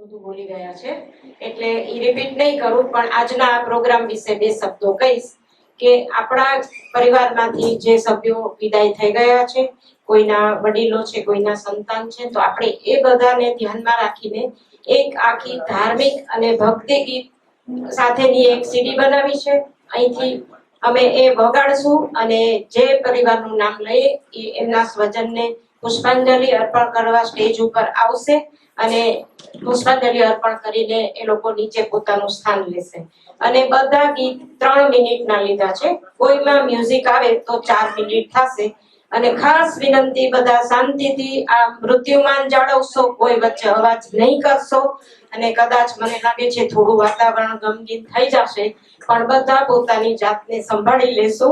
બધું બોલી ગયા છે એટલે ઈ રિપીટ નહીં કરું, પણ આજના આ પ્રોગ્રામ વિશે બે શબ્દો કહીશ કે આપણા પરિવારમાંથી જે સભ્યો વિદાય થઈ ગયા છે, કોઈના વડીલો છે, કોઈના સંતાન છે, તો આપણે એ બધાને ધ્યાનમાં રાખીને એક આખી ધાર્મિક અને ભક્તિ ગીત સાથેની એક સીડી બનાવી છે. અહીંથી અમે એ વગાડશું અને જે પરિવારનું નામ લઈએ એ એમના સ્વજનને પુષ્પાંજલિ અર્પણ કરવા સ્ટેજ ઉપર આવશે અને પુષ્પાંજલિ અર્પણ કરીને એ લોકો નીચે પોતાનું સ્થાન લેશે. અને બધા ગીત 3 મિનિટના લીધા છે. કોઈમાં મ્યુઝિક આવે તો 4 મિનિટ થશે. અને ખાસ વિનંતી, બધા શાંતિથી આ મૃત્યુમાન જાળવશો, કોઈ વચ્ચે અવાજ નહીં કરશો. અને કદાચ મને લાગે છે થોડું વાતાવરણ ગમગીન થઈ જશે, પણ બધા પોતાની જાતને સંભાળી લેશો.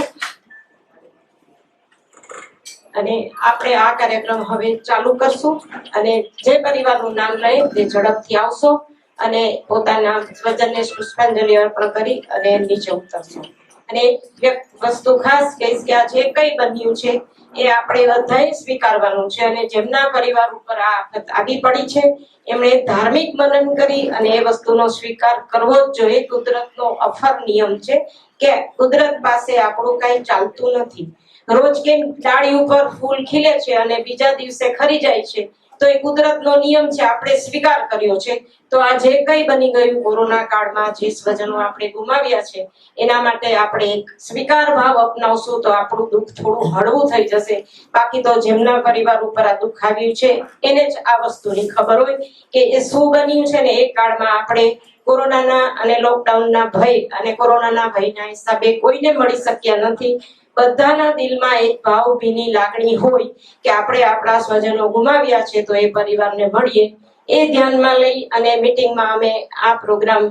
અને આપણે આ કાર્યક્રમ હવે ચાલુ કરશું અને જે પરિવારનું નામ લઈ તે ઝડપથી આવશો અને પોતાના સ્વજનને પુષ્પાંજલિ અર્પણ કરી અને નીચે ઉતરશો. અને એક વસ્તુ ખાસ કહીશ કે આ જે કંઈ બન્યું છે એ આપણે બધાએ સ્વીકારવાનું છે અને જેમના પરિવાર ઉપર આ આફત આવી પડી છે એમણે ધાર્મિક મનન કરી અને એ વસ્તુનો સ્વીકાર કરવો જ જોઈએ. કુદરતનો અફર નિયમ છે કે કુદરત પાસે આપણું કઈ ચાલતું નથી. રોજ કેમ ડાળી ઉપર ફૂલ ખીલે છે અને બીજા દિવસે ખરી જાય છે, તો એ કુદરતનો નિયમ છે, આપણે સ્વીકાર કર્યો છે. તો આ જે કંઈ બની ગયું કોરોના કાળમાં, જે સ્વજનો આપણે ગુમાવ્યા છે, એના માટે આપણે એક સ્વીકાર ભાવ અપનાવશું તો આપણું દુઃખ થોડું હળવું થઈ જશે. બાકી તો જેમના પરિવાર ઉપર આ દુઃખ આવ્યું છે એને જ આ વસ્તુની ખબર હોય કે એ શું બન્યું છે. ને એ કાળમાં આપણે કોરોનાના અને લોકડાઉનના ભય અને કોરોનાના ભયના હિસાબે કોઈને મળી શક્યા નથી. બધાના દિલમાં એક ભાવભીની લાગણી હોય કે આપણે આપણા સ્વજનો ગુમાવ્યા છે તો એ પરિવારને મળીએ. એ ધ્યાનમાં લઈ અને મીટિંગમાં અમે આ પ્રોગ્રામ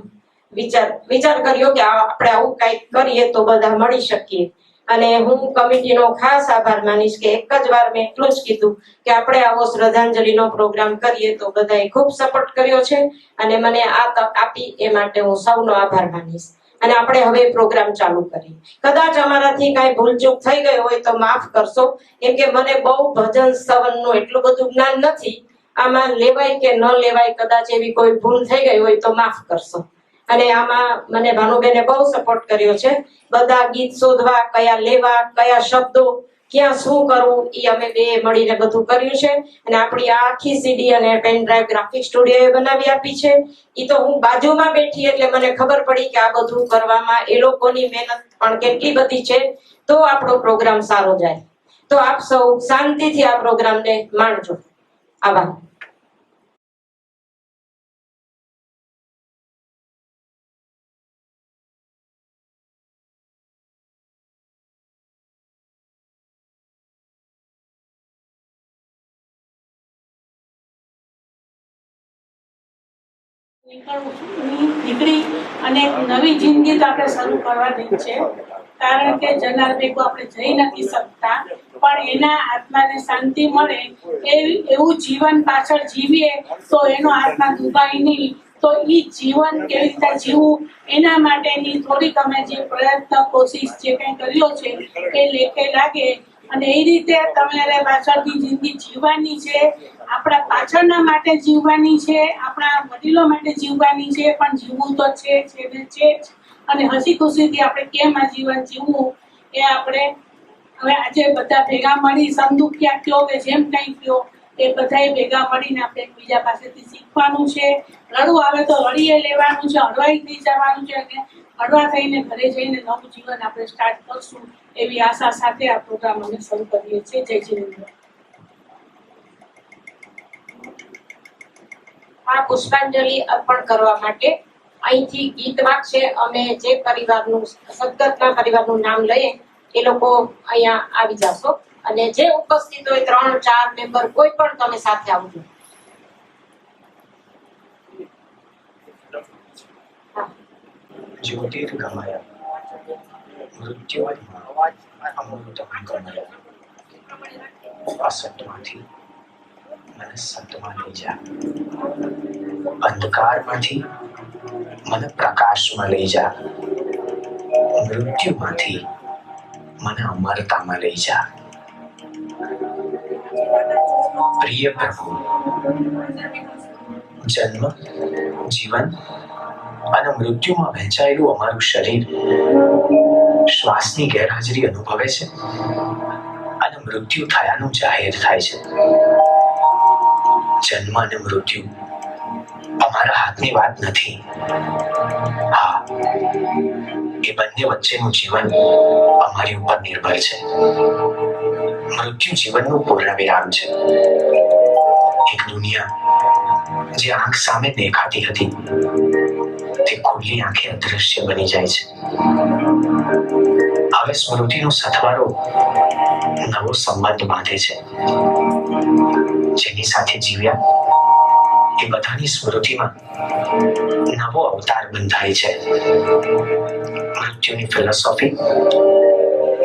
વિચાર કર્યો કે આપણે આવું કંઈક કરીએ તો બધા મળી શકીએ. અને હું કમિટીનો ખાસ આભાર માનીશ કે એક જ વાર મેં એટલું જ કીધું કે આપણે આવો શ્રદ્ધાંજલિનો પ્રોગ્રામ કરીએ તો બધાએ ખૂબ સપોર્ટ કર્યો છે અને મને આ તક આપી એ માટે હું સૌનો આભાર માનીશ. અને આપણે હવે પ્રોગ્રામ ચાલુ કરીએ. કદાચ અમારાથી કાંઈ ભૂલચૂક થઈ ગઈ હોય તો માફ કરશો, કેમ કે મને બહુ ભજન સ્તવનનું એટલું બધું જ્ઞાન નથી. આમાં લેવાય કે ન લેવાય, કદાચ એવી કોઈ ભૂલ થઈ ગઈ હોય તો માફ કરશો. અને આમાં મને ભાનુબેને બહુ સપોર્ટ કર્યો છે. બધા ગીત શોધવા, કયા લેવા, કયા શબ્દો, ક્યાં શું કરવું, એ અમે બે મળીને બધું કર્યું છે. અને આપણી આ આખી સીડી અને પેન ડ્રાઈવ ગ્રાફિક સ્ટુડિયોએ બનાવી આપી છે. ઈ તો હું બાજુમાં બેઠી એટલે મને ખબર પડી કે આ બધું કરવામાં એ લોકોની મહેનત પણ કેટલી બધી છે, તો આપણો પ્રોગ્રામ સારો જાય. તો આપ સૌ શાંતિથી આ પ્રોગ્રામને માણજો. આભાર. નીકળી અને નવી જિંદગી તો આપણે શરૂ કરવાની છે. કારણ કે જનાર ભેગું આપણે જઈ નથી શકતા, પણ એના આત્માને શાંતિ મળે એવું જીવન પાછળ જીવીએ તો એનો આત્મા દુભાય નહીં. તો એ જીવન કેવી રીતે જીવવું એના માટેની થોડીક અમે જે પ્રયત્ન કોશિશ જે કંઈ કર્યો છે એ લેખે લાગે અને એ રીતે તમારે પાછળની જિંદગી જીવવાની છે. આપણા પાછળના માટે જીવવાની છે, આપણા વડીલો માટે જીવવાની છે, પણ જીવવું તો છે ને છે જ. અને હસી ખુશીથી આપણે કેમ આ જીવન જીવવું એ આપણે હવે આજે બધા ભેગા મળી સમદુખ્યા કયો કે જેમ કંઈ કયો એ બધાએ ભેગા મળીને આપણે એકબીજા પાસેથી શીખવાનું છે. રડવું આવે તો રડીએ લેવાનું છે, હળવાઈ થઈ જવાનું છે અને હળવા થઈને ઘરે જઈને નવું જીવન આપણે સ્ટાર્ટ કરશું એવી આશા સાથે આ પ્રોગ્રામ અમે શરૂ કરીએ છીએ. જય જીનેન્દ્ર. આ પુષ્પાંજલિ અર્પણ કરવા માટે અહીંથી ગીત વાગશે. અમે જે પરિવારનું સદગતના પરિવારનું નામ લઈએ એ લોકો અહીંયા આવી જશો અને જે ઉપસ્થિત હોય 3-4 મેમ્બર કોઈ પણ તમે સાથે આવજો. જ્યોતિર્ગમય મૃત્યુમાં અમૃતમ ગમય અસતમાંથી મને સતમાં લઈ જા, અંધકારમાંથી મને પ્રકાશમાં લઈ જા, મૃત્યુમાંથી મને અમરતામાં લઈ જા. પ્રિય પ્રભુ, જન્મ, જીવન અને મૃત્યુમાં વહેંચાયેલું અમારું શરીર શ્વાસની ગેરહાજરી અનુભવે છે અને મૃત્યુ થયાનું જાહેર થાય છે. જન્મ અને મૃત્યુ અમારા હાથની વાત નથી. હા, એ બંને વચ્ચેનું જીવન અમારી ઉપર નિર્ભર છે. મૃત્યુ જીવનનું પૂર્ણવિરામ છે. એક દુનિયા જે આંખ સામે દેખાતી હતી તે ખુલ્લી આંખે અદૃશ્ય બની જાય છે. હવે સ્મૃતિનો સથવારો નવો સંબંધ બાંધે છે. જેની સાથે જીવ્યા એ બધાની સ્મૃતિમાં નવો અવતાર બંધાય છે. મૃત્યુની ફિલોસોફી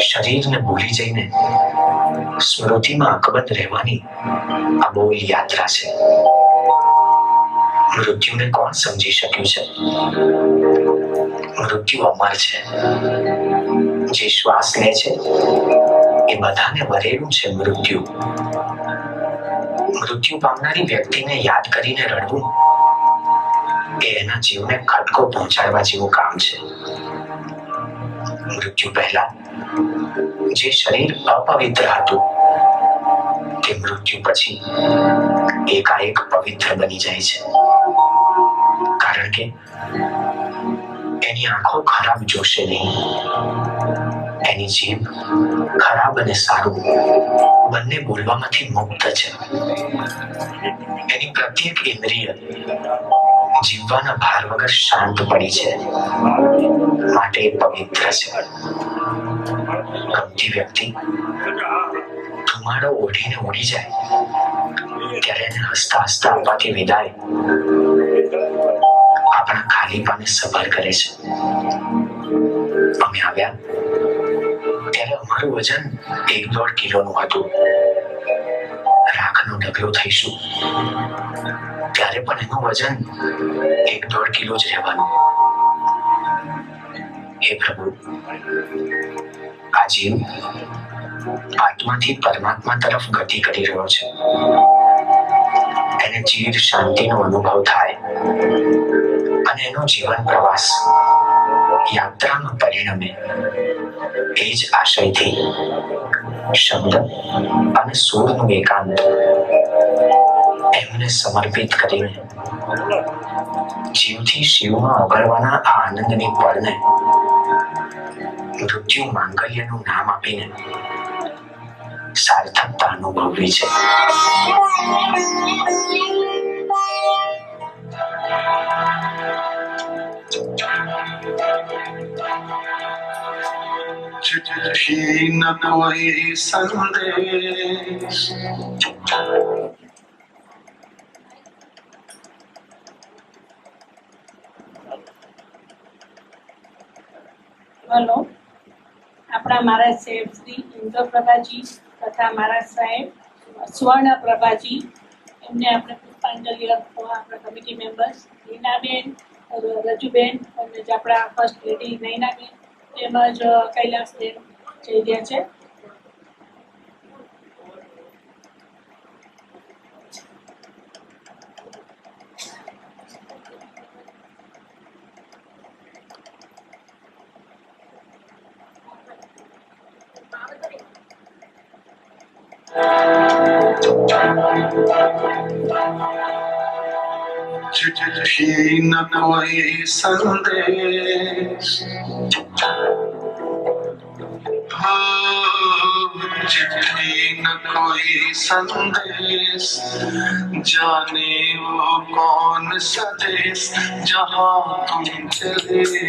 શરીરને ભૂલી જઈને સ્મૃતિમાં અકબંધ રહેવાની અબોલ યાત્રા છે. મૃત્યુને કોણ સમજી શક્યું છે? મૃત્યુ અમર છે. જે શ્વાસ લે છે એ બધાને વરેલું છે મૃત્યુ. મૃત્યુ પામનારી વ્યક્તિને યાદ કરીને રડવું એ એના જીવને ખટકો પહોંચાડવા જેવું કામ છે. મૃત્યુ પહેલા જે શરીર અપવિત્ર હતું તે મૃત્યુ પછી એકાએક પવિત્ર બની જાય છે. કારણ કે એની આંખો ખરાબ જોશે નહીં. એની જીભ ખરાબ અને સારું બંને બોલવામાંથી મુક્ત છે. એની પ્રત્યેક ઇન્દ્રિય જીવવાના ભાર વગર શાંત પડી છે. માટે એ પવિત્ર છે. ગમતી વ્યક્તિ ધુમાડો ઓઢીને ઉડી જાય ત્યારે એને હસતા હસતા અપાતી વિદાય આપણા ખાલીપાને સબર કરે છે. અમે આવ્યા ત્યારે અમારું વજન 1-1.5 કિલોનું હતું. રાખનો ઢગલો થઈશું ત્યારે પણ એનું વજન 1-1.5 કિલો જ રહેવાનું. હે પ્રભુ, આ જીવ આત્માથી પરમાત્મા તરફ ગતિ કરી રહ્યો છે. એને ચીર શાંતિનો અનુભવ થાય અને એનો જીવન પ્રવાસ યાત્રામાં પરિણમે. એ જ આશયથી શબ્દ અને સૂરનું એકાંત એમને સમર્પિત કરીને જીવથી શિવમાં ઓગળવાના આ આનંદની પળને મૃત્યુ માંગલ્યનું નામ આપીને સાર્થકતા અનુભવવી છે. चिट्ठी न कोई संदेश, હલો, આપણા મહારાજ સાહેબ શ્રી ઇન્દ્રપ્રભાજી તથા મહારાજ સાહેબ સ્વર્ણ પ્રભાજી એમને આપણે પુષ્પાંજલિ આપવા આપણા કમિટી મેમ્બર્સ નીનાબેન, રજુબેન અને જે આપણા ફર્સ્ટ લેડી નૈનાબેન તેમજ કૈલાસબેન જઈ રહ્યા છે. चिट्ठी न कोई संदेश, चिट्ठी न कोई संदेश, जाने वो कौन सा देश जहाँ तुम चले गए.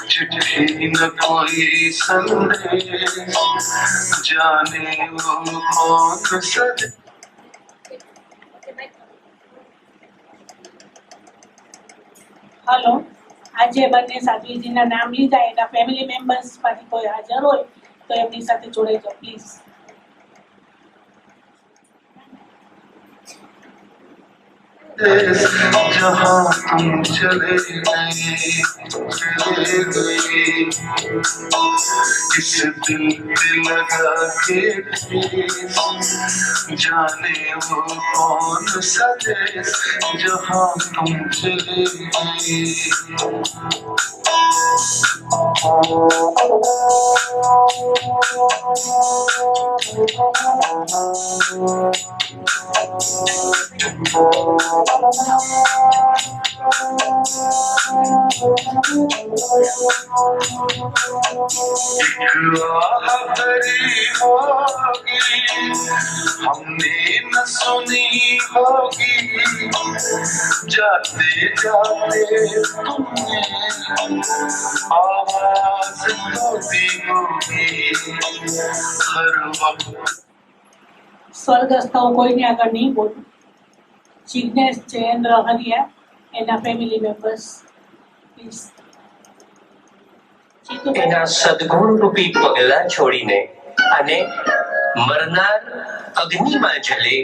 चिट्ठी न कोई संदेश, जाने वो कौन सा देश. હલો, આજે બંને સાધ્વીજીના નામ લીધા એના ફેમિલી મેમ્બર્સ માંથી કોઈ હાજર હોય તો એમની સાથે જોડાઈ જાઓ પ્લીઝ. सदेश जहाँ तुम चले गए इस दिल पे लगा के ठेस जाने वो कौन सा देश जहाँ तुम चले गए भरी होगी हमने न सुनी होगी जाते जाते तुमने आवाज तो दी होगी हर वक्त સ્વર્ગસ્થ કોઈને આગળ નહીં બોલું. જિજ્ઞેશ જયેન્દ્ર હરિયા એના ફેમિલી મેમ્બર્સ પ્લીઝ. એના સદગુણ રૂપી પગલા છોડીને અને મરનાર અગ્નિમાં જલે,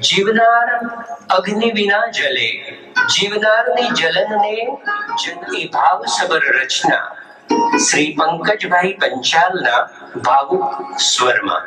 જીવનાર અગ્નિ વિના જલે, જીવનારની જલનને જનતી ભાવ સબર રચના શ્રી પંકજભાઈ પંચાલના ભાવુક સ્વરમાં.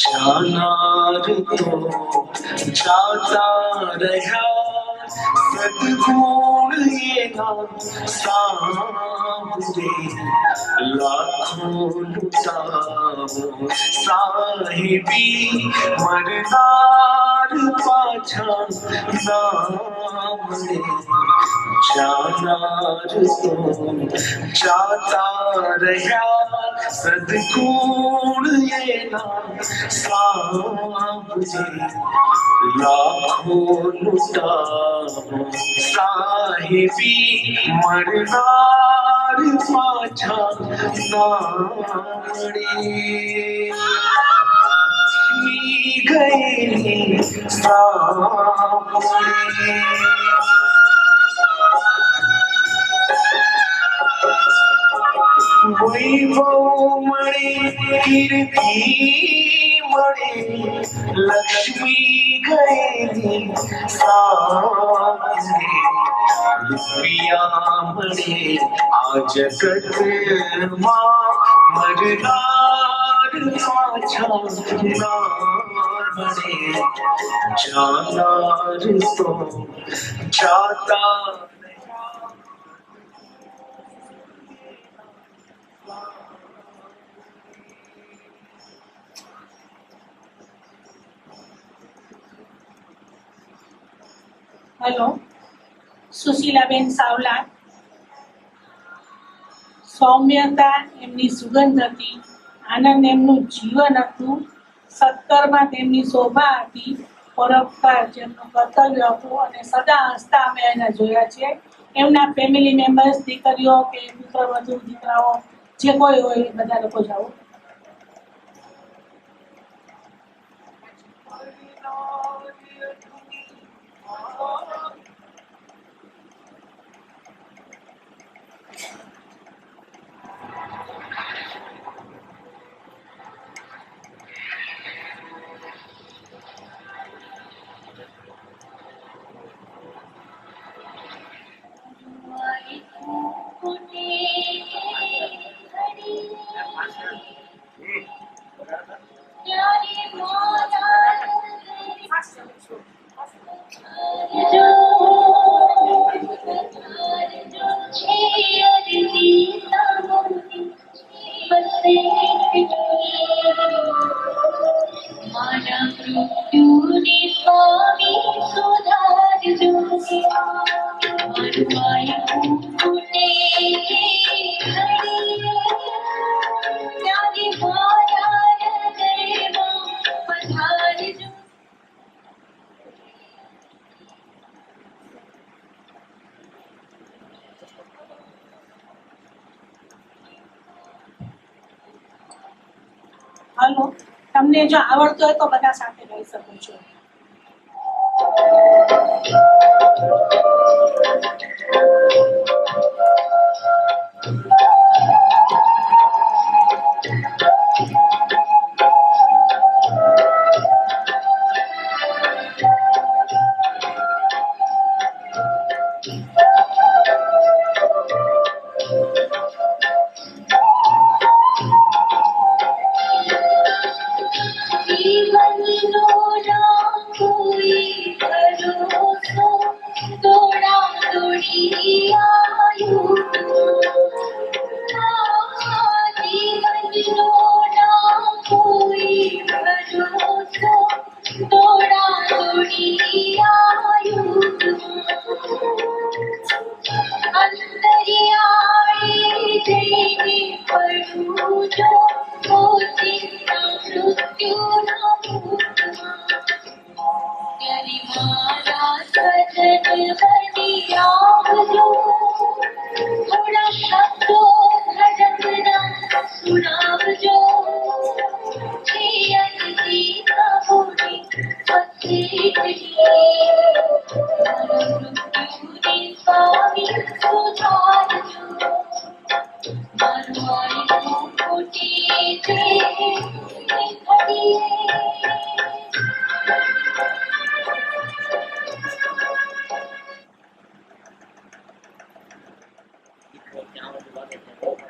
जाना तो जाता रहा सदगुण ये ना सामने लाखों लुटाओ साहिबी मरदार पाछा नाम ले जाना तो जाता रहा सदगुण ये ना सामने लाखों लुटाओ साहिबी मरदार पाछा नामड़े गए सामने वैभव मणि कीर्ति मणि लक्ष्मी गए सामने रुपया मणि आ जगत माँ मरदार पाछा नामड़े जाना तो जाता હેલો, સુશીલાબેન સાવલા. સૌમ્યતા એમની સુગંધ હતી, આનંદ એમનું જીવન હતું, સત્તરમાં તેમની શોભા હતી, પરોપકાર જેમનું કર્તવ્ય હતું અને સદા હસતા અમે એને જોયા છે. એમના ફેમિલી મેમ્બર્સ, દીકરીઓ કે પુત્રવધુ દીકરાઓ જે કોઈ હોય એ બધા લોકો જાઓ. હલો, તમને જો આવડતું હોય તો બધા સાથે ગાઈ શકો છો.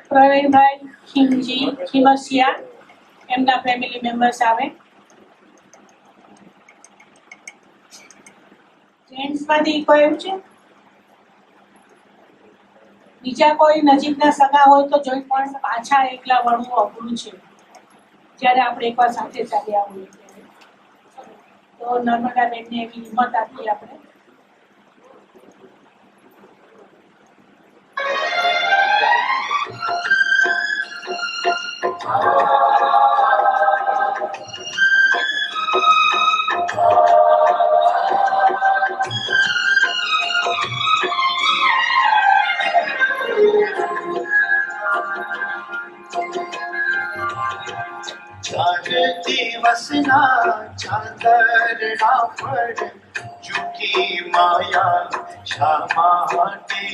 પ્રવીણભાઈ ખીમજી ખીમસિયા, એમના ફેમિલી મેમ્બર્સ આવે. જેન્ટ્સમાંથી કોઈ એવું છે? બીજા કોઈ નજીકના સગા હોય તો જોઈ, પણ પાછા એકલા વળવું અઘરું છે જ્યારે આપણે એકવાર સાથે ચાલ્યા હોઈએ ત્યારે. તો નર્મદા બેનને એવી હિંમત આપીએ આપણે. चार दिवसना चादरना पर झूठी माया શા માટે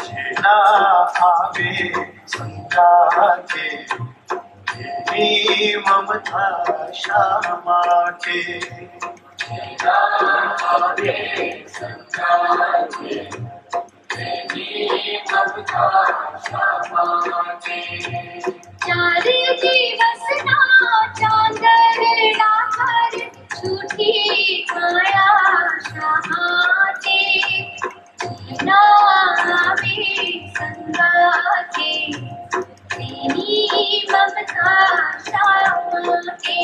જેના આવે સંગાતે એની મમતા શા માટે चार दिवसना चांदरना पर झूठी माया शा માટે ના આવે સંગાતે તેની મમતા શા માટે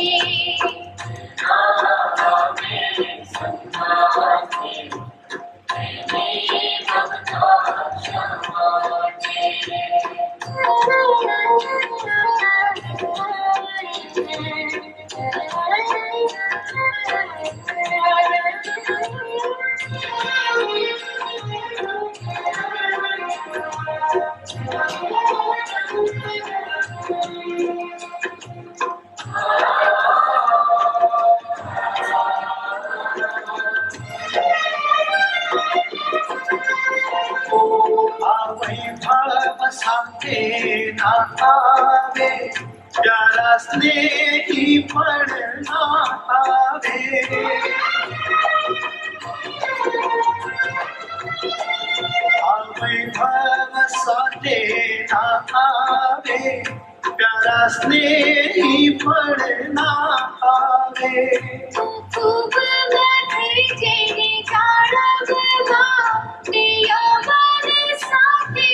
वैभव साथे ना आवे प्यारा स्नेही पण ना आवे वैभव साथे ना आवे प्यारा स्नेही पण ना आवे ખૂબ નથી જેને જાળવવા તે યૌવન સાથે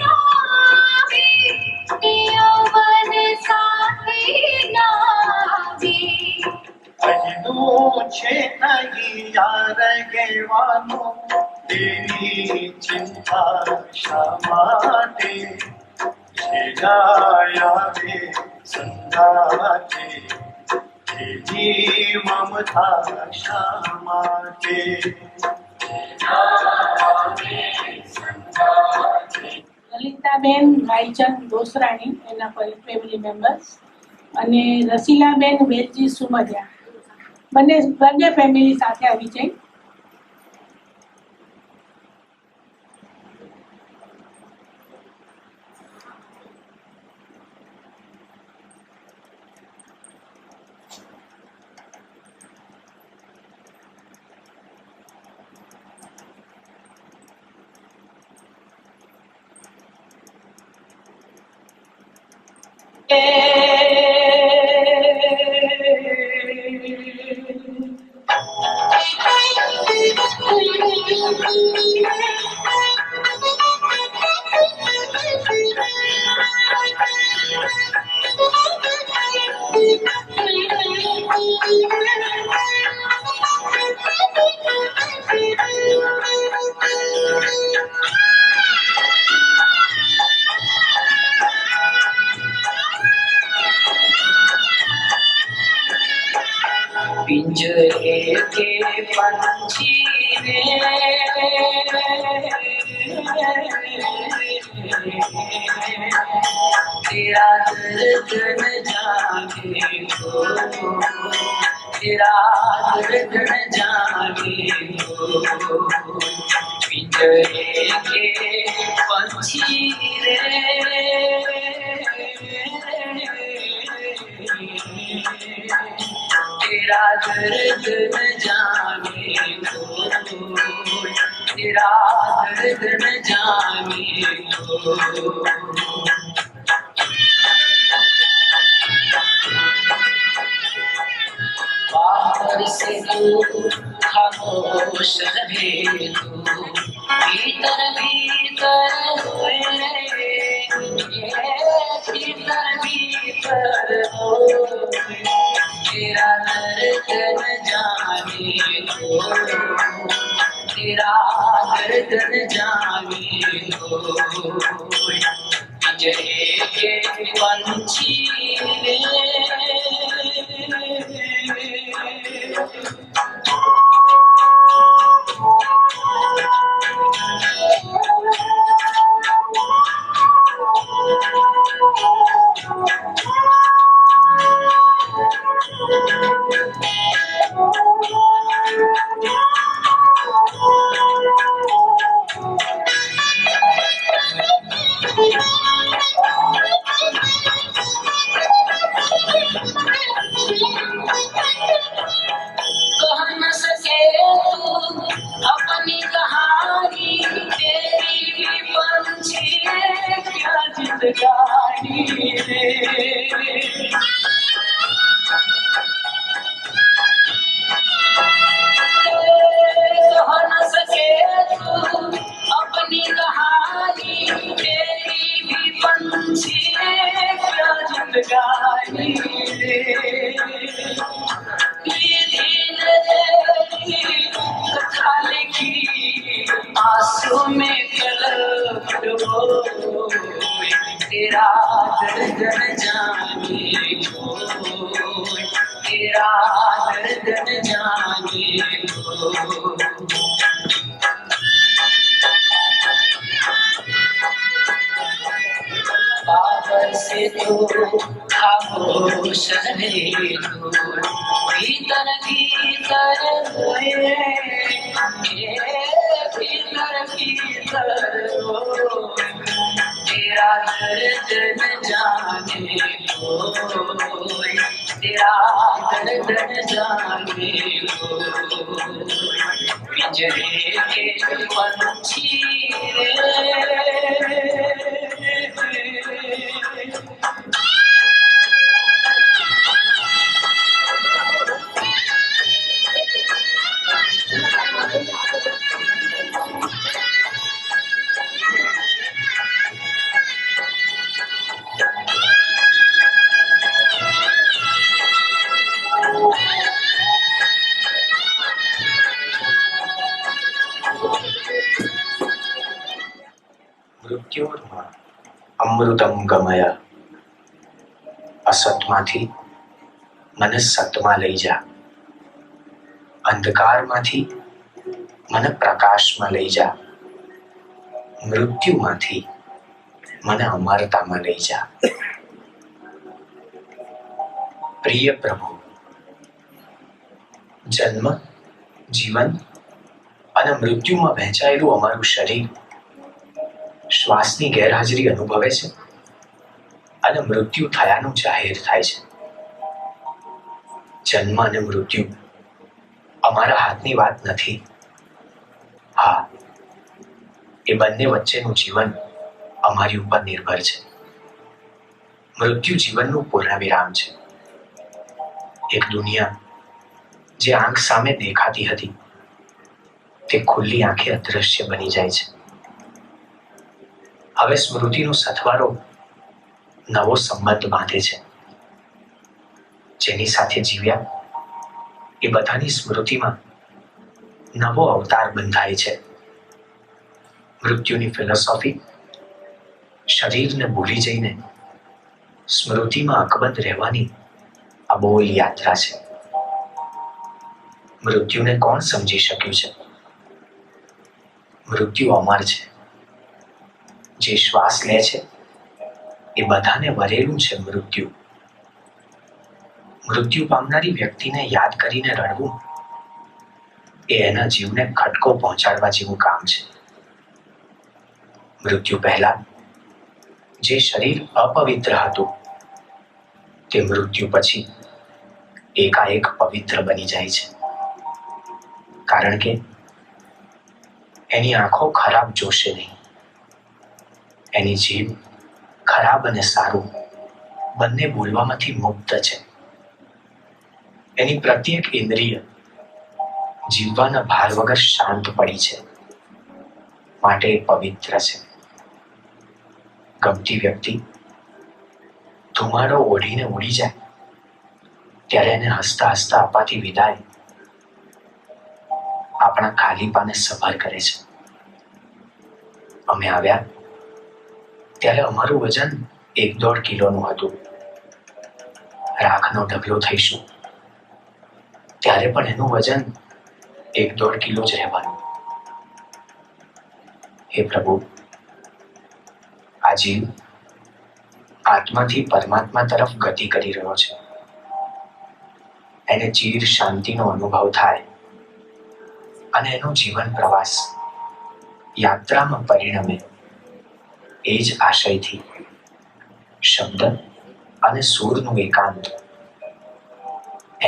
ના આવે તે યૌવન સાથે ના આવે અહીંનું છે નહીં યાર કહેવાનું તેની ચિંતા શા માટે આવે સંગાતે તેની મમતા શા માટે લલિતાબેન ભાઈચંદ દોસરાણી, એના ફેમિલી મેમ્બર્સ. અને રસીલાબેન વેરજી સુમરિયા બંને ફેમિલી સાથે આવી જાય. पिंजरे के पंछी ने तेरा दर्द न जाने को, तेरा दर्द न जाने को. पिंजरे के पंछी रे तेरा दर्द न जाने को, तेरा दर्द न जाने को. बाहर से तू खामोश रहे तू, भीतर भीतर होए, भीतर भीतर होए. तेरा दर्द न जाने को, तेरा दर्द न जाने को. पिंजरे के पंछी रे कह न सके तू अपनी कहानी, तेरी भी पंछी क्या जिंदगानी रे. कह न सके तू अपनी कहानी, तेरी भी पंछी क्या जिंदगानी रे. कथा लिखी आंसू में कलम डुबोए, तेरा दर्द न जाने को, तेरा दर्द न जाने को. बाहर से तो खामोश रहे तू, भीतर भीतर होए, भीतर भीतर होए. तेरा दर्द न जाने को, तेरा दर्द न जाने को. पिंजरे के पंछी रे મૃત્યુમાં અમૃતમ ગમય. અસતમાંથી મને સતમાં લઈ જા, અંધકારમાંથી મને પ્રકાશમાં લઈ જા, મૃત્યુમાંથી મને અમરતામાં લઈ જા. પ્રિય પ્રભુ, જન્મ, જીવન અને મૃત્યુમાં વહેંચાયેલું અમારું શરીર શ્વાસની ગેરહાજરી અનુભવે છે અને મૃત્યુ થયાનું જાહેર થાય છે. જન્મ અને મૃત્યુ અમારા હાથની વાત નથી. હા, એ બંને વચ્ચેનું જીવન અમારી ઉપર નિર્ભર છે. મૃત્યુ જીવનનું પૂર્ણવિરામ છે. એક દુનિયા જે આંખ સામે દેખાતી હતી તે ખુલ્લી આંખે અદૃશ્ય બની જાય છે. હવે સ્મૃતિનો સથવારો નવો સંબંધ બાંધે છે. જેની સાથે જીવ્યા એ બધાની સ્મૃતિમાં નવો અવતાર બંધાય છે. મૃત્યુની ફિલોસોફી શરીરને ભૂલી જઈને સ્મૃતિમાં અકબંધ રહેવાની અબોલ યાત્રા છે. મૃત્યુને કોણ સમજી શક્યું છે? મૃત્યુ અમર છે. જે શ્વાસ લે છે એ બધાને વરેલું છે મૃત્યુ. મૃત્યુ પામનારી વ્યક્તિને યાદ કરીને રડવું એ એના જીવને ખટકો પહોંચાડવા જેવું કામ છે. મૃત્યુ પહેલા જે શરીર અપવિત્ર હતું તે મૃત્યુ પછી એકાએક પવિત્ર બની જાય છે. કારણ કે એની આંખો ખરાબ જોશે નહીં. એની જીભ ખરાબ અને સારું બંને બોલવામાંથી મુક્ત છે. એની પ્રત્યેક ઇન્દ્રિય જીવવાના ભાર વગર શાંત પડી છે, માટે એ પવિત્ર છે. ગમતી વ્યક્તિ ધુમાડો ઓઢીને ઉડી જાય ત્યારે એને હસતા હસતા અપાતી વિદાય આપણા ખાલીપાને સવાર કરે છે. અમે આવ્યા ત્યારે અમારું વજન 1-1.5 કિલોનું હતું. રાખનો ઢગલો થઈશું ત્યારે પણ એનું વજન 1-1.5 કિલો જ રહેવાનું. હે પ્રભુ, આ જીવ આત્માથી પરમાત્મા તરફ ગતિ કરી રહ્યો છે. એને ચીર શાંતિનો અનુભવ થાય અને એનો જીવન પ્રવાસ યાત્રામાં પરિણમે એ જ આશયથી શબ્દ અને સૂરનું એકાંત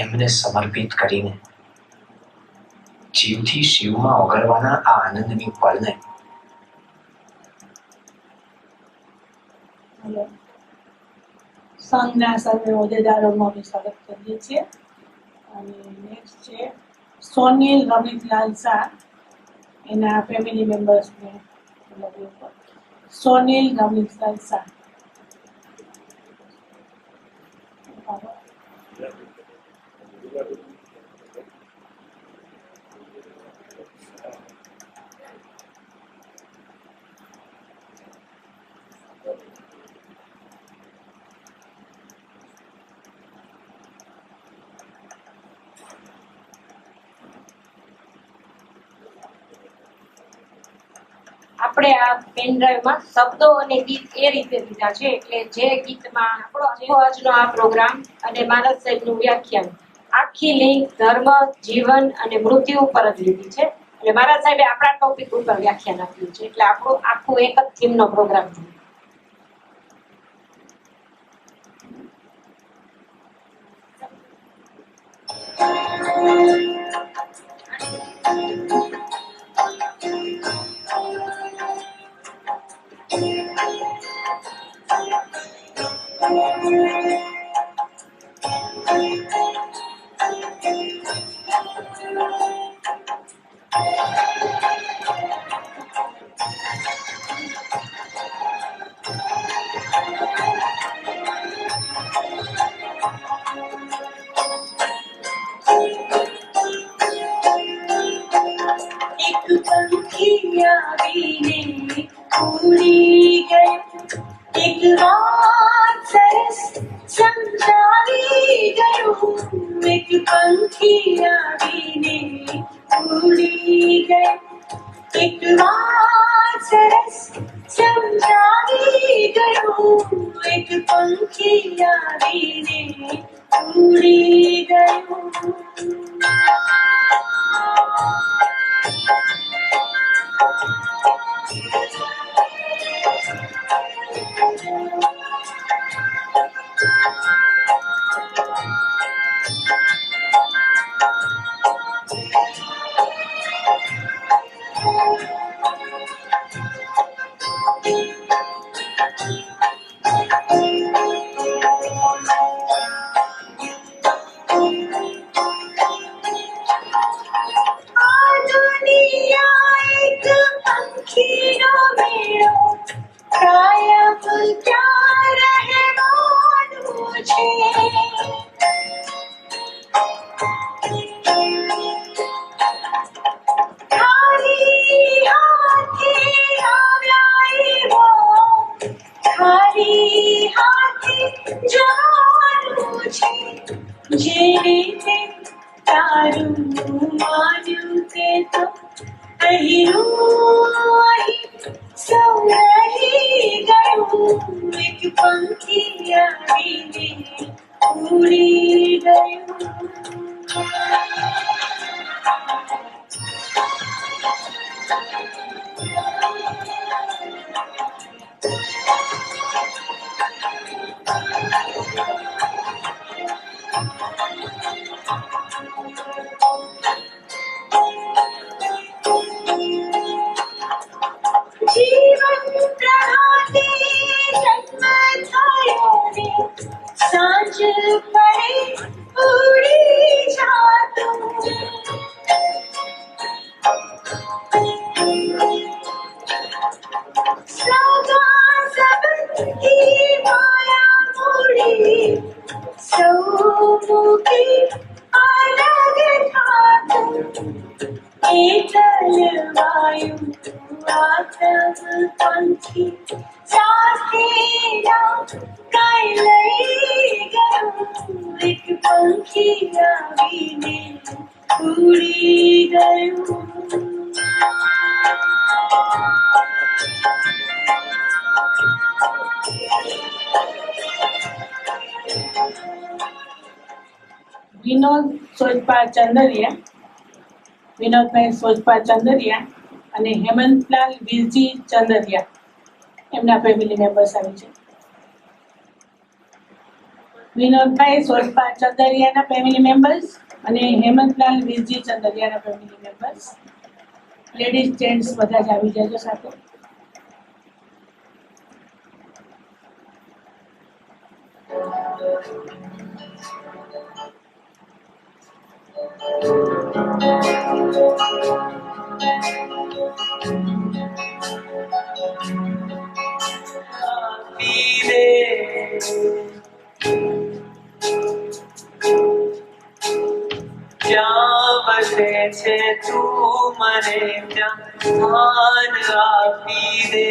એમને સમર્પિત કરીને જીવથી શિવમાં ઓગળવાના આ આનંદની પળને સંઘના સર્વે હોદ્દેદારોનું અમે સ્વાગત કરીએ છીએ. અને નેક્સ્ટ છે સોનિલ રમિતલાલ શાહ, એના ફેમિલી મેમ્બર્સને સોનિલ રમિતલાલ શાહ. આપણે આ પેન ડ્રાઈવમાં શબ્દો અને ગીત એ રીતે લીધા છે, એટલે જે ગીતમાં આપણો આજનો આ પ્રોગ્રામ અને માનસ સાહેબનું વ્યાખ્યાન આખી લિંક ધર્મ, જીવન અને મૃત્યુ ઉપર જ લીધી છે. એટલે મારા સાહેબે આપણા ટોપિક ઉપર વ્યાખ્યાન આપ્યું છે, એટલે આપણું આખું એક જ થીમનો પ્રોગ્રામ છે. એક પંખી આવીને ઉડી ગયું. આ દુનિયા એક પંખીનો મેળો, કાયમ ક્યાં રહેવાનું છે. ખાલી હાથે આવ્યા એવો, ખાલી હાથે જવાનું છે. જે રીતે તારું માન્યું તે તો અહીં સૌ રહી ગયું. એક પંખી આવીને ઉડી ગયું. જીવન પ્રભાતે જન્મ થયો ને સાંજ પડે ઉડી જાતું. સગા સંબંધી માયા મૂડી સૌ મૂકી અલગ થાતું. એ જલવાયું આતમ પંખી સાથેના કઈ લઈ ગયું. એક પંખી આવીને ઉડી ગયું. વિનોદ સોજપા ચંદરિયા, વિનોદભાઈ સોજપા ચંદરિયા અને હેમંતલાલ વીરજી ચંદરિયા એમના ફેમિલી મેમ્બર્સ આવી છે. વિનોદભાઈ સોજપા ચંદરિયાના ફેમિલી મેમ્બર્સ અને હેમંતલાલ વીરજી ચંદરિયાના ફેમિલી મેમ્બર્સ, લેડીઝ જેન્ટ્સ બધા જ આવી જજો સાથે. જ્યાં બસે છે તું મને ત્યાં સ્થાન આપી દે.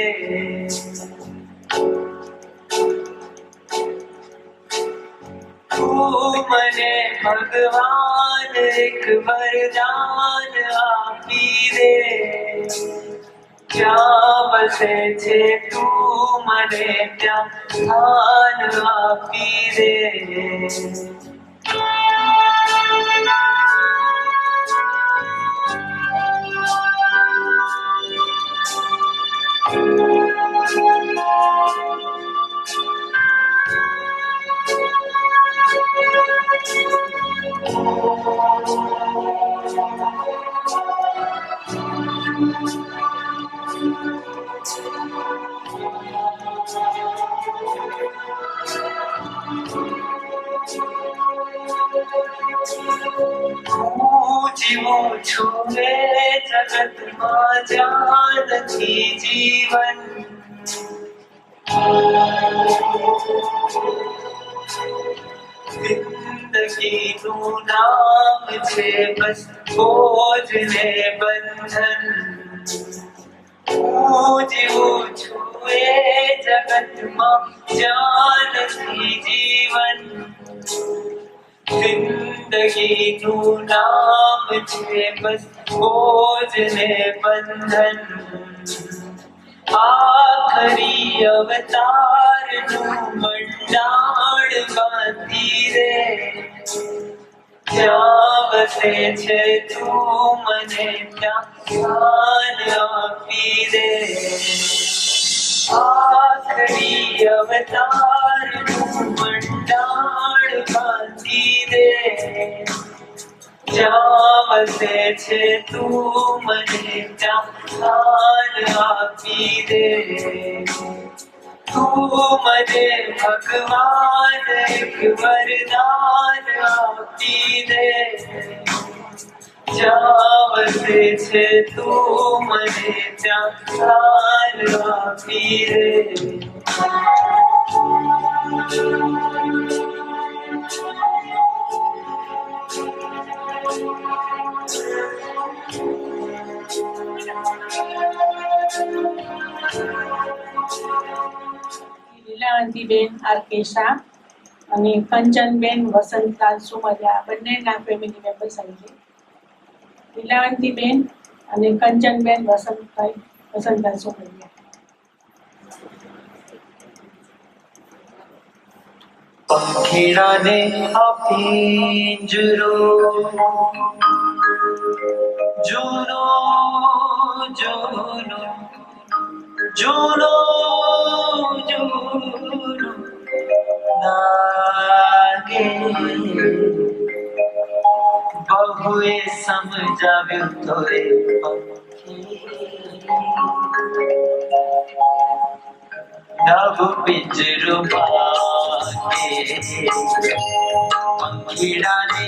તું મને ભગવાન એક વરદાન આપી દે. જ્યાં બસે છે તું મને ત્યાં સ્થાન આપી દે. જીવું છું એ જગતમાં જ્યાં નથી જીવન. જિંદગીનું નામ છે બસ બોજ ને બંધન. હું જીવું છું એ જગતમાં જ્યાં નથી જીવન. જિંદગીનું નામ છે બસ બોજ ને બંધન. આખરી અવતારનું મંડાણ બાંધી રે જ્યાં વસે છે તું મને ત્યાં સ્થાન આપી દે આખરી અવતારનું મંડાણ બાંધી દે જ્યાં વસે છે તું મને ત્યાં સ્થાન આપી દે તું મને ભગવાન એક વરદાન આપી દે જ્યાં વસે છે તું મને ત્યાં સ્થાન આપી દે લીલાવંતીબેન આર કે શાહ અને કંચનબેન વસંતલાલ સુમરિયા બંનેના ફેમિલી મેમ્બર્સ આવી છે. લીલાવંતીબેન અને કંચનબેન વસંતલાલ સુમરિયા. પંખીડાને આપી પિંજરો જૂનો જૂનો જૂનો જૂનો લાગે બહુએ સમજાવ્યું તો એ નવ પિંજરું માગે પંખીડાને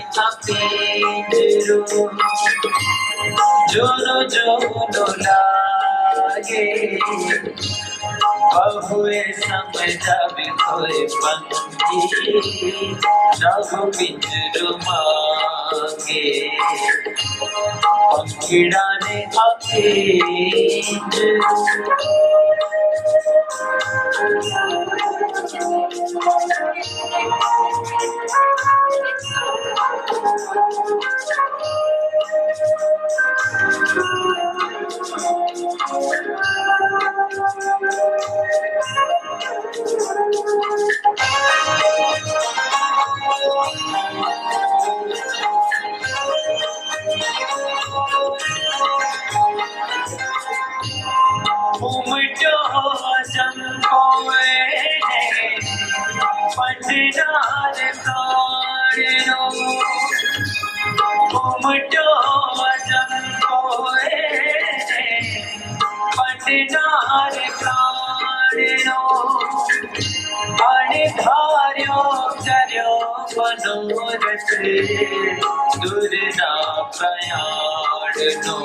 પિંજરું જૂનો જૂનો લાગે બહુએ સમજાવ્યું તો એ પંખી નવ પિંજરું માગે પંખીડાને પિંજરું ઉમટો ચંપોએ પંડનાર કાળનો ઉમટો ચંપોએ પંડનાર કાળનો અણધાર્યો કર્યો મનોરથ દુરના પ્રયાણનો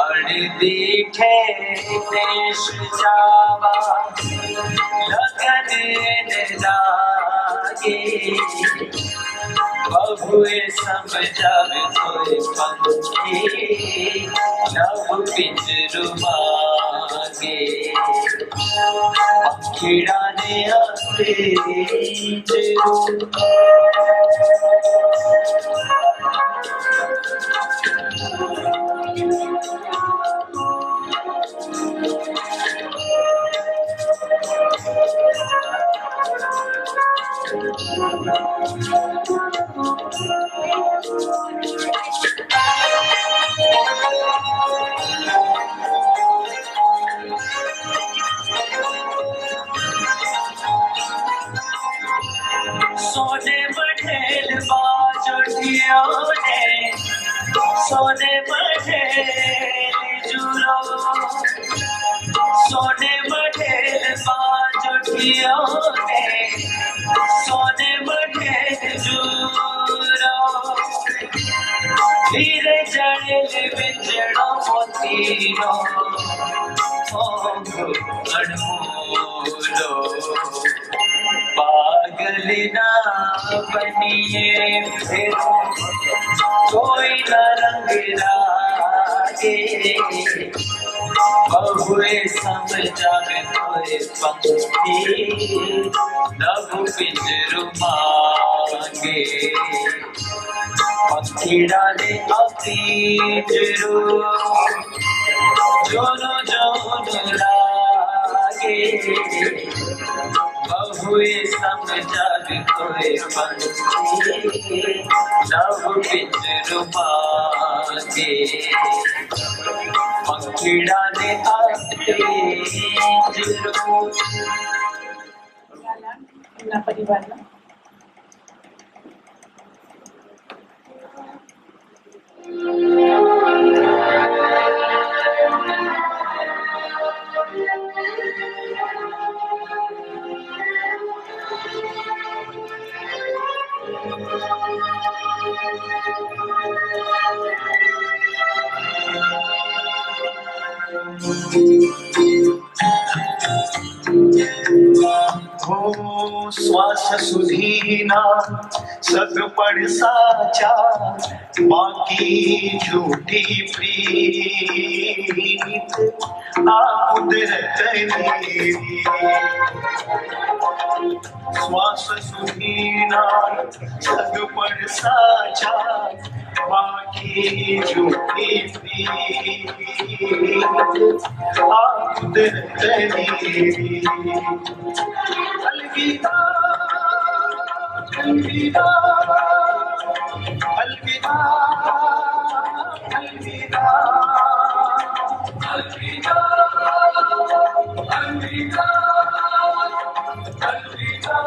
અણદીઠે દેશ જાવા લગન લાગે બહુએ સમજાવે તોય પંખી નવ પિંજરું માગે પંખીડાને પિંજરું सोने बढ़ेल बाजोटियों ने सोने बढ़ेल जुरो सोने बढ़ेल बाजोटियों ने सोने बढ़ेल जुरो धीरे जड़ेल बिछड़ो मोतीरो अड़मोलो पागलना बनिए फिर कोई न रंग लागे बहुए समझावे कोई पंक्ति नव पिंजरू मांगे पक्षीड़ा ने पिंजरू જોનો જોનો લાગે બહુએ સમજાવે કોઈ પંછી નવ પિંજરું ભાગે પંખીડાને આપે પિંજરું એમના પરિવારના हो श्वास सुधीना सगपड़ साचा बाकी झूठी प्रीत आ कुदरत मेरी श्वास सुधीना सगपड़ साचा बाकी झूठी प्रीत आ कुदरत मेरी अलविदा अलविदा अलविदा अलविदा अलविदा अलविदा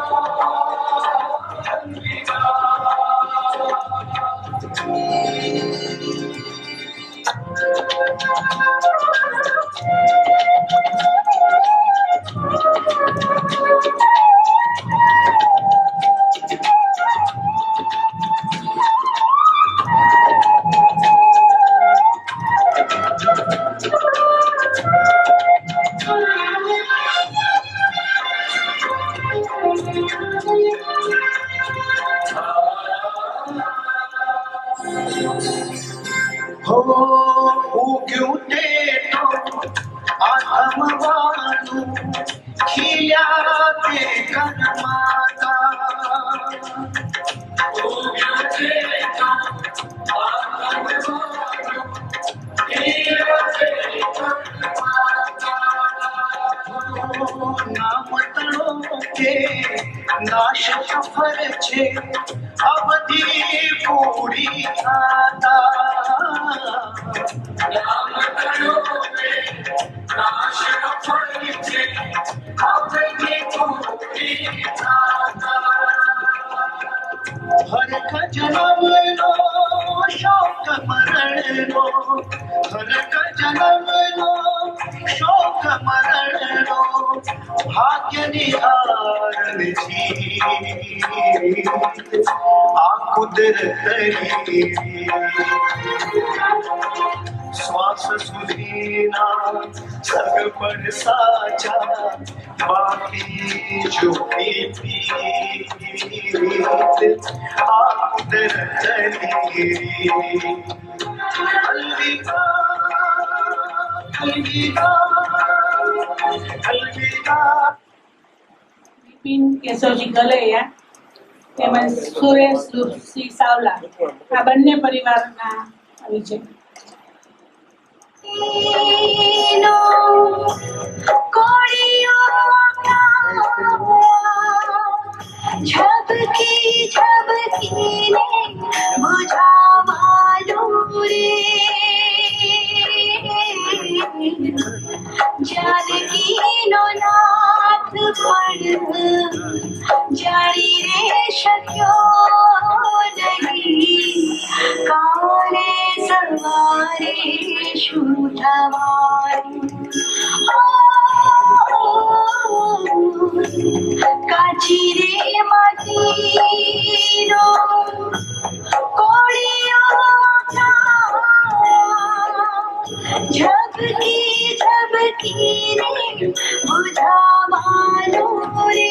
अलविदा हो उग्યું તે તો આત્મવાનું ખીલ્યા તે કનમાતા ઉગ્યું તે તો આત્મવાનું ખીલ્યા તે કનમાતા નામ તળો કે નાશ સફર છે અવધી પૂરી થાતા हर का जन्म लो शोक मरण लो हर का जन्म लो शोक मरण लो भाग्य निहारण जीत आ कुदरत श्वास सुधीना सग पर साचा बाकी जो प्रीत आ कुदरत अलविदा अलविदा अलविदा બિપિન કેશવજી ગલૈયા તેમજ સુરેશ સિંહ સાવલા આ બંને પરિવારના આવી છે. नो कोड़ियों का झपकी झपकी ने बुझा मालूम रे जानकी नो नाथ पड़ जारी रे शक्यो नहीं काले सवारे કાચી રે માટીનો કોળિયો ઝબકી ઝબકી રે બુઝા માલો રે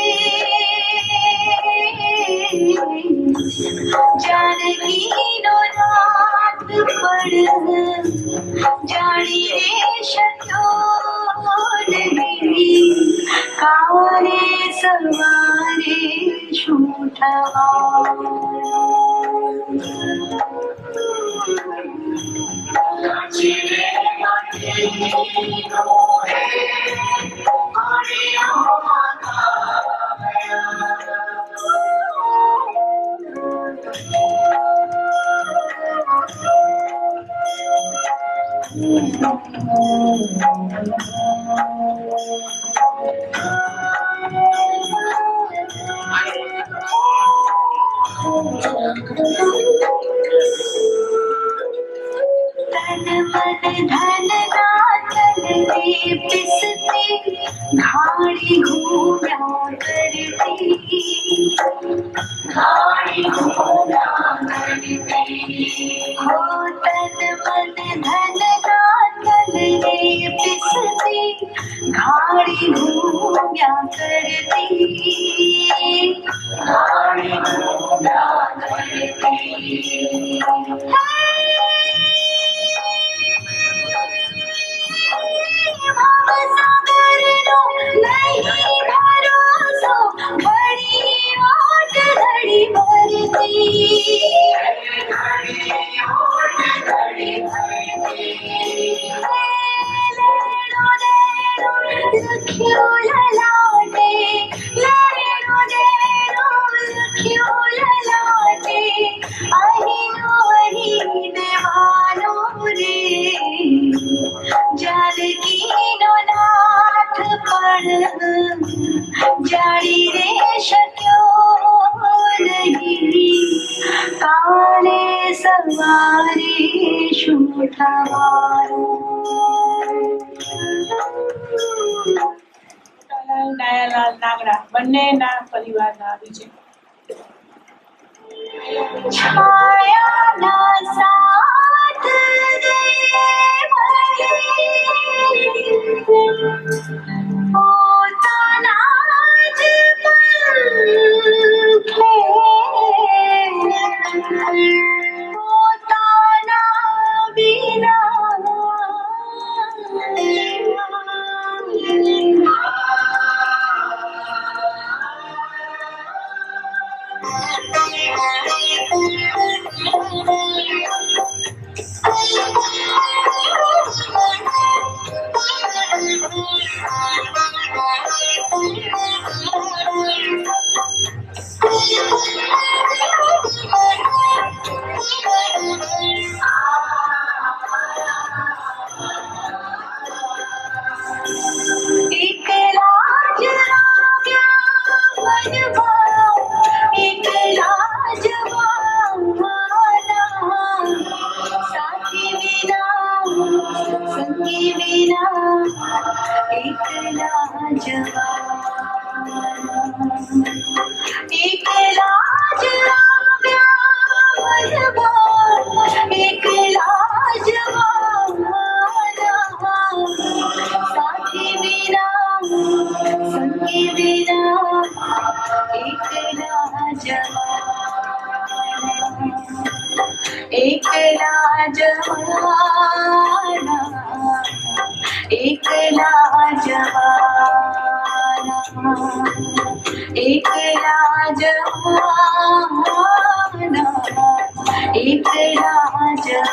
जानकीનો નાથ પડ જાણી રે શક્યો નહીં કાવરે સવારે શું થવાનું तन मन धन नाचल रे पिसती घाड़ी घूम्या करती हो तन मन धन नाचल रे पिसती घाड़ी घूम्या करती भवसागरनो नहीं भरोसो बड़ी ओट घड़ी लखियो ललाटे लेनो देनो लखियो ललाटे अहिनो अही देवानो रे जानकीनो नाथ पण जाड़ी रे शक्यो नहीं काले सवारे शूठवारो દયાલાલ નાગડા બંનેના પરિવારના આવી છે. छायाना साथ दे भले पोताना ज पंखे पोताना बिना एक लाज गया मनवा एक लाज वाला साथी बिना संगी बिना एक लाज एक लाज गया मनवा एक लाज वाला साथी बिना संगी बिना एक लाजवाना एक लाजवाना एक लाजवाना एक लाजवाना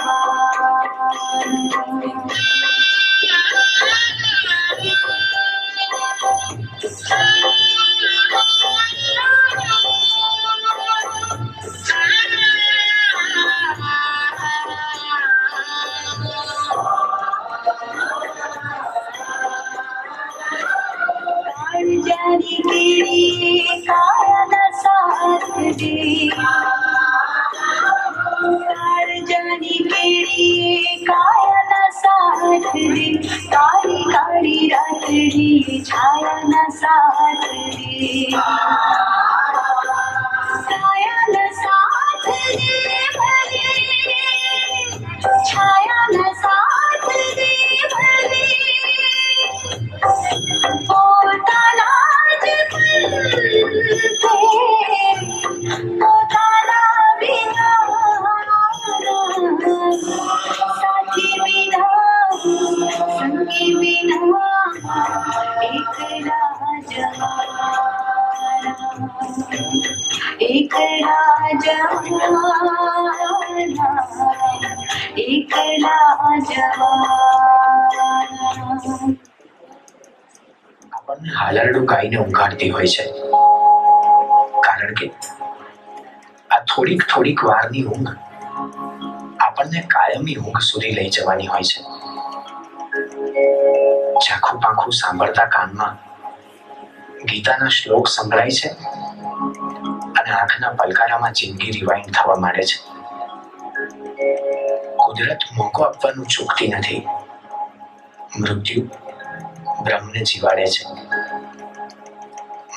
जानी तेरी काया साथ दे जानी तेरी काया साथ दे काली काली रातड़ी छाया न साथ दे काया न साथ दे भले छाया न साथ दे भले पोताना ज पोताना बिना साथी बिना संगी बिना एक लाजवाना एक लाजवाना ભગવાન. આપણને હાલરડું ગાઈને ઊંઘાડતી હોય છે, કારણ કે આ થોડીક વારની ઊંઘ આપણને કાયમી ઊંઘ સુધી લઈ જવાની હોય છે. ઝાખું પાંખું સાંભળતા કાનમાં ગીતાના શ્લોક સંભળાય છે અને આંખના પલકારામાં જિંદગી રિવાઇન્ડ થવા માંડે છે. કુદરત મોકો આપવાનું ચૂકતી નથી. મૃત્યુ બ્રહ્મને જીવાડે છે.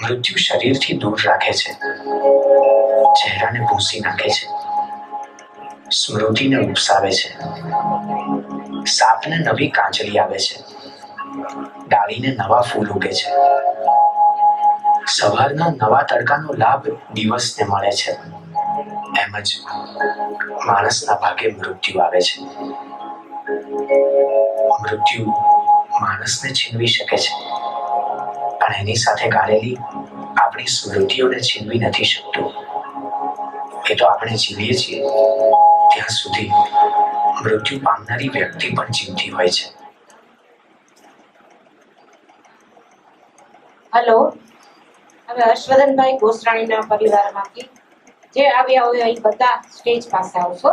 મૃત્યુ શરીરથી દૂર રાખે છે, ચહેરાને ભૂંસી નાખે છે, સ્મૃતિને ઉપસાવે છે, સાપને નવી કાંચળી આવે છે, ડાળીને નવા ફૂલ ઉગે છે. સવારના નવા તડકાનો લાભ દિવસને મળે છે. એમ જ માણસના ભાગે મૃત્યુ આવે છે. મૃત્યુ માણસને છીનવી શકે છે, પણ એની સાથે ગાળેલી આપણી સ્મૃતિઓને છીનવી નથી શકતું. એ તો આપણે જીવીએ છીએ ત્યાં સુધી મૃત્યુ પામનારી વ્યક્તિ પણ જીવતી હોય છે. હેલો, હવે હર્ષવર્ધનભાઈ ગોસ્રાણીના પરિવારમાંથી જે આવ્યા હોય એ બધા સ્ટેજ પાસે આવશો.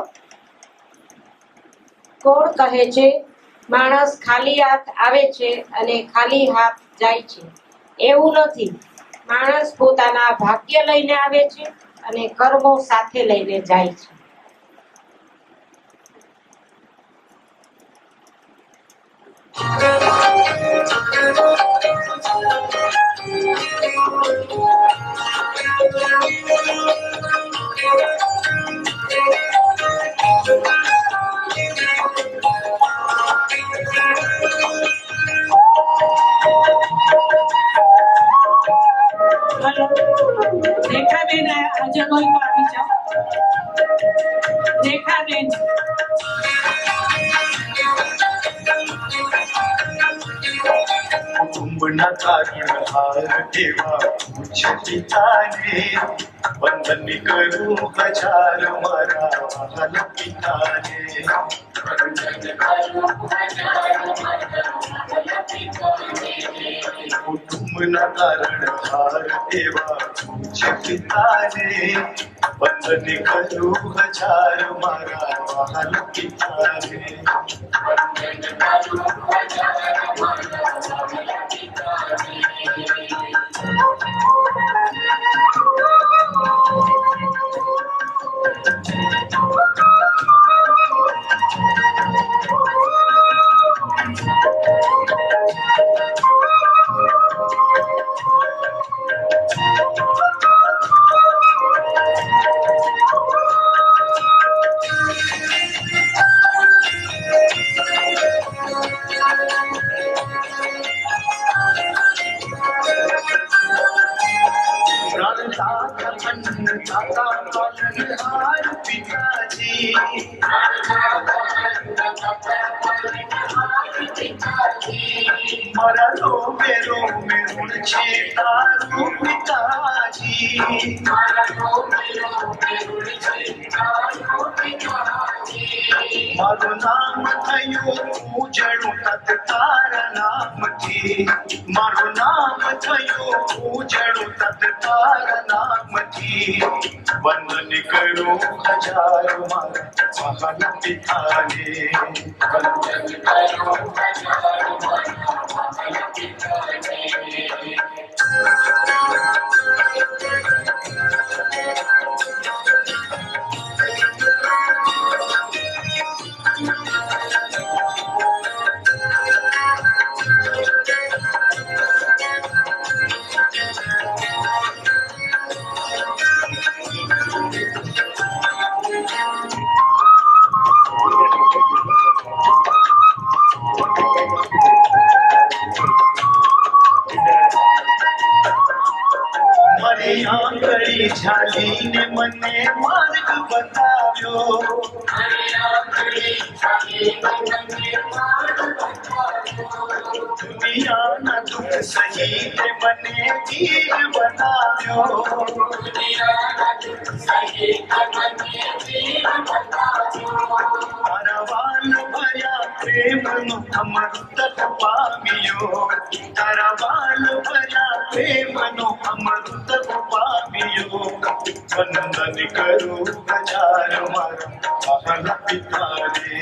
કોણ કહે છે માણસ ખાલી હાથ આવે છે અને ખાલી હાથ જાય છે? એવું નથી. માણસ પોતાના ભાગ્ય લઈને આવે છે અને કર્મો સાથે લઈને જાય છે. હલો, રેખાબેન આજે કોઈ તો આવી જાઓ. રેખાબેન, કુટુંબના તારણહાર એવા પૂછ પિતાને વંદન કરું હજાર મારા વહાલ પિતાને. કુટુંબના તારણહાર એવા પૂછ પિતાને વંદન કરું હજાર મારા વહાલ પિતાને. મારા રોમે રોમે ઋણ છે તારું પિતાજી. મારું નામ થયું પૂજણું તત તારા નામથી. મારું નામ થયું પૂજણું તત તારા નામથી. વંદન કરું હજાર મારા મહાન પિતાને. વંદન કરું હજાર મારા મહાન પિતાને. મારી આંગળી ઝાલીને મને માર્ગ બતાવ્યો. દુનિયાના દુઃખ સહીને મને વીર બનાવ્યો. તારા વાલ ભર્યા પ્રેમનો અમૃત પામ્યો તારા બાલ ભલા પ્રેમનો અમૃત પામ્યો વંદન કરું હજાર મારા મહાન પિતાને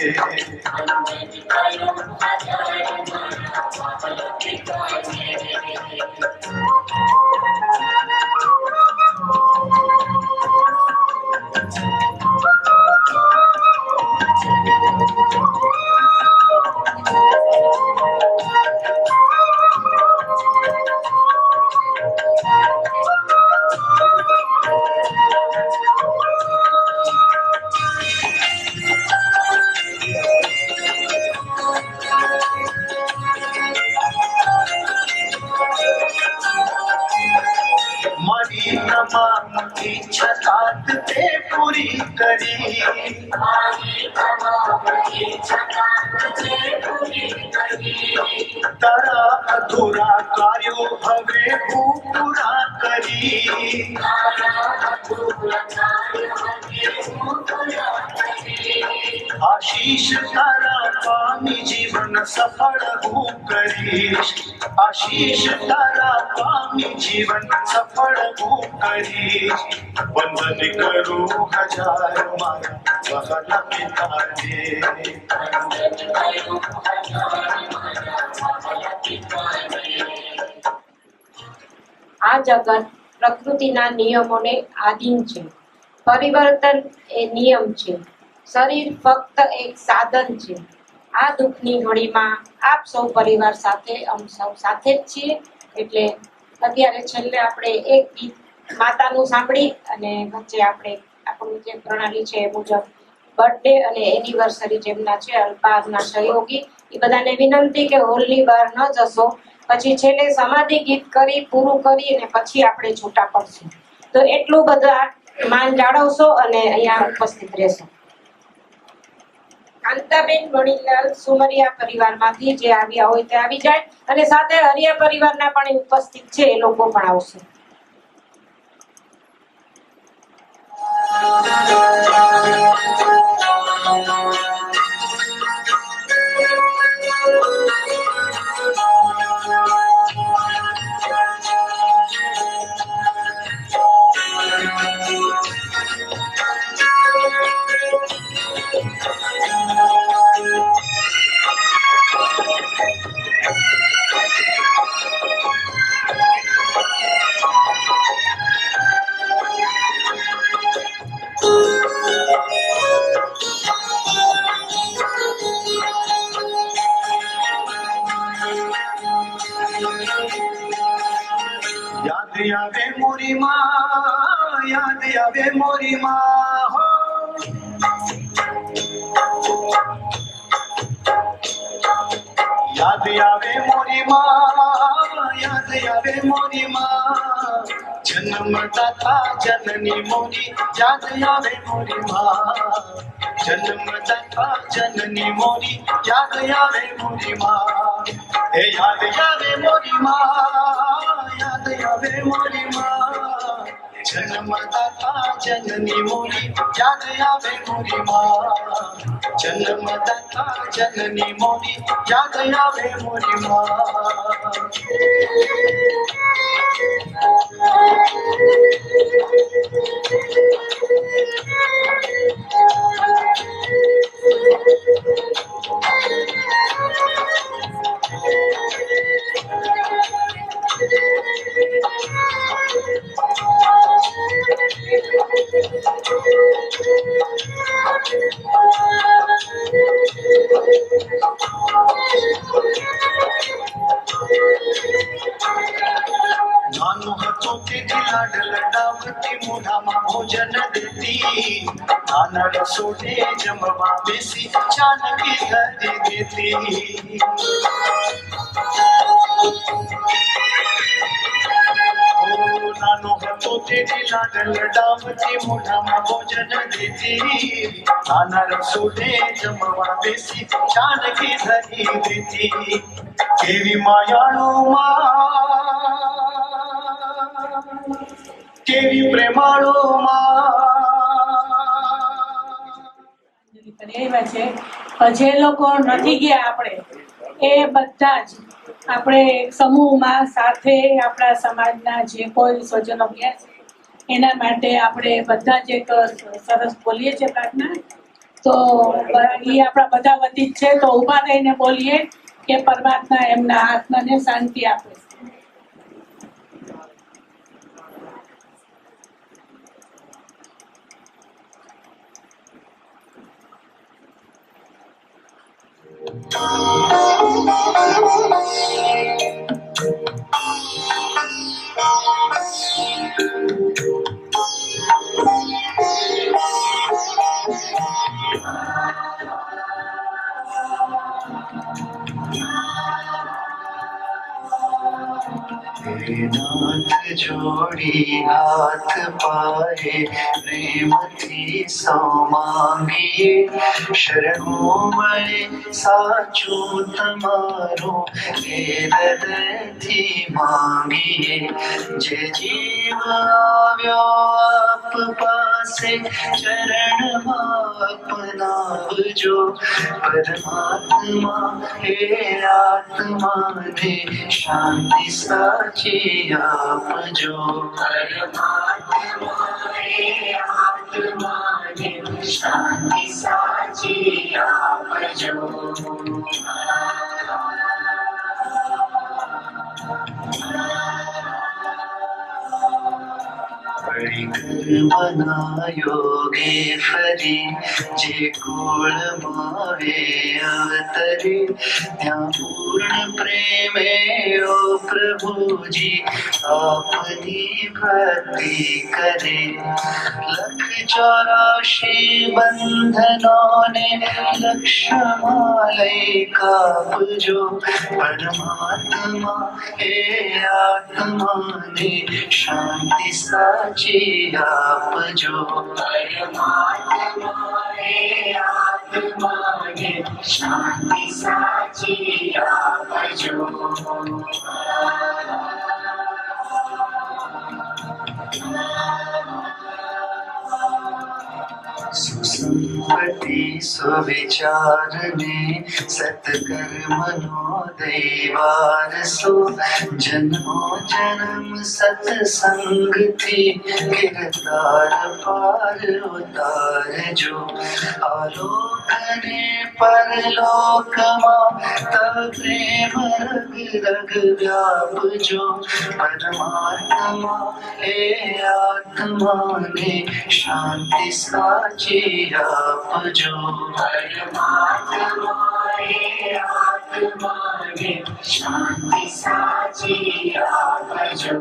મારી તમામ ઈચ્છા તાત તે પૂરી કરી તારા અધૂરા કાર્યો હવે હું પૂરા કરી આશીષ તારા પામી જીવન સફળ હું કરીશ આશીષ તારા પામી જીવન સફળ હું કરીશ વંદન કરું હજાર મારા વહાલા પિતાને આ જગત પ્રકૃતિના નિયમોને આધીન છે. પરિવર્તન એ નિયમ છે. શરીર ફક્ત એક સાધન છે. આ દુઃખની ઘડીમાં આપ સૌ પરિવાર સાથે સૌ સાથે જ છીએ. એટલે અત્યારે છેલ્લે આપણે એક ગીત માતાનું સાંભળી અને વચ્ચે આપણે આપણું જે પ્રણાલી છે એ મુજબ બર્થડે અને એનિવર્સરી જેમના છે અલ્પાના સહયોગી એ બધાને વિનંતી કે હોલની બહાર ન જશો. પછી છેલ્લે સમાધિ ગીત કરી પૂરું કરી અને પછી આપણે છૂટા પડશું. તો એટલું બધા માન જાળવશો અને અહીંયા ઉપસ્થિત રહેશો. કાંતાબેન વણીલાલ સુમરિયા પરિવારમાંથી જે આવ્યા હોય તે આવી જાય અને સાથે હરિયા પરિવારના પણ ઉપસ્થિત છે એ લોકો પણ આવશે. યાદ આવે મોરી માં યાદ આવે મોરી માં હો યાદ આવે મોરી માં યાદ આવે મોરી માં જન્મદાતા જનની મોરી યાદ આવે મોરી માં જન્મદાતા જનની મોરી યાદ આવે મોરી માં હે યાદ આવે મોરી માં યાદ આવે મોરી માં જન્મદાતા જનની મોરી યાદ આવે મોરી માં જન્મદાતા જનની મોરી યાદ આવે મોરી માં નાનો હતો તેથી લાડ લડાવતી મોઢામાં ભોજન દેતી નાના રસોડે જમવા બેસી ચાનકી ધરી દેતી નાનો હતો તેથી લાડ લડાવતી મોઢામાં ભોજન દેતી નાના રસોડે જમવા બેસી ચાનકી ધરી દેતી કેવી માયાળુ માં કેવી પ્રેમાળો માં એવા છે પણ જે લોકો નથી ગયા આપણે એ બધા જ આપણે એક સમૂહમાં સાથે આપણા સમાજના જે કોઈ સ્વજનો ગયા છે એના માટે આપણે બધા જ એક સરસ બોલીએ છીએ પ્રાર્થના. તો એ આપણા બધા વતી જ છે, તો ઊભા રહીને બોલીએ કે પરમાત્મા એમના આત્માને શાંતિ આપે. નાથ જોડી હાથ પાએ પ્રેમથી સૌ માંગીએ, શરણો મળે સાચું તમારું એ હૃદયથી માંગીએ. જે જીવ આવ્યો આપ પાસે ચરણમાં અપનાવજો, પરમાત્મા હે આત્માને શાંતિ સાચી આપજો. શાંતિ સાચી આપજો. બનાયોગે ફરી જે કુળમાં અવતરે, ત્યાં પૂર્ણ પ્રેમે ઓ પ્રભુજી આપની ભક્તિ કરે. 184 બંધનોને લક્ષમાં લઈ કાપજો, પરમાત્મા એ આત્માને શાંતિ સાચી આપજો. આત્માને શાંતિ સાચી આપજો. સુસંપત્તિ સુવિચારને સત્કર્મનો દૈવારસો, જન્મો જન્મ સત્સંગથી કિરતાર પાર ઉતારજો. આલોકને પરલોકમાં તવ પ્રેમ રગ રગ વ્યાપજો, પરમાત્મા એ આત્માને શાંતિ સાચી આપજો. આત્માને શાંતિ સાચી આપજો.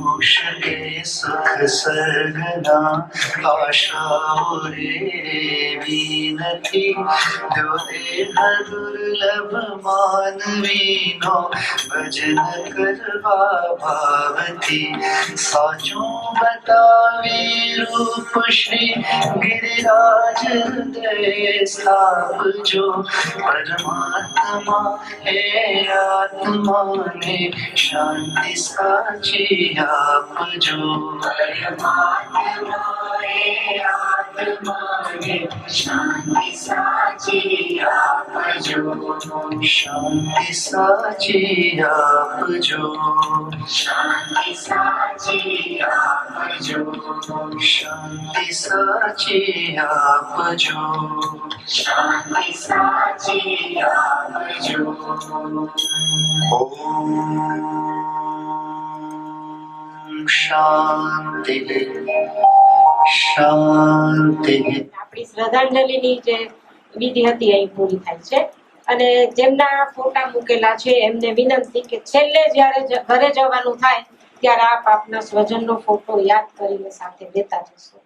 મોક્ષ કે સુખ સ્વર્ગના આશાઓ રેવી નથી, જો દેહ દુર્લભ માનવીનો ભજન કરવા ભાવથી. સાચું બતાવી રૂપ શ્રી ગિરિરાજ હૃદય સ્થાપજો, પરમાત્મા હે આત્માને શાંતિ સાચી આપજો. આત્માને શાંતિ સાચી આપજો. શાંતિ સાચી આપજો. શાંતિ સાચી આપજો. શાંતિ સાચી આપજો. શાંતિ સાચી આપજો. શાંતિ શાંતિ. આપણી શ્રદ્ધાંજલિની જે વિધિ હતી અહીં પૂરી થાય છે. અને જેમના ફોટા મૂકેલા છે એમને વિનંતી કે છેલ્લે જ્યારે ઘરે જવાનું થાય ત્યારે આપ આપના સ્વજનનો ફોટો યાદ કરીને સાથે દેતા જશો.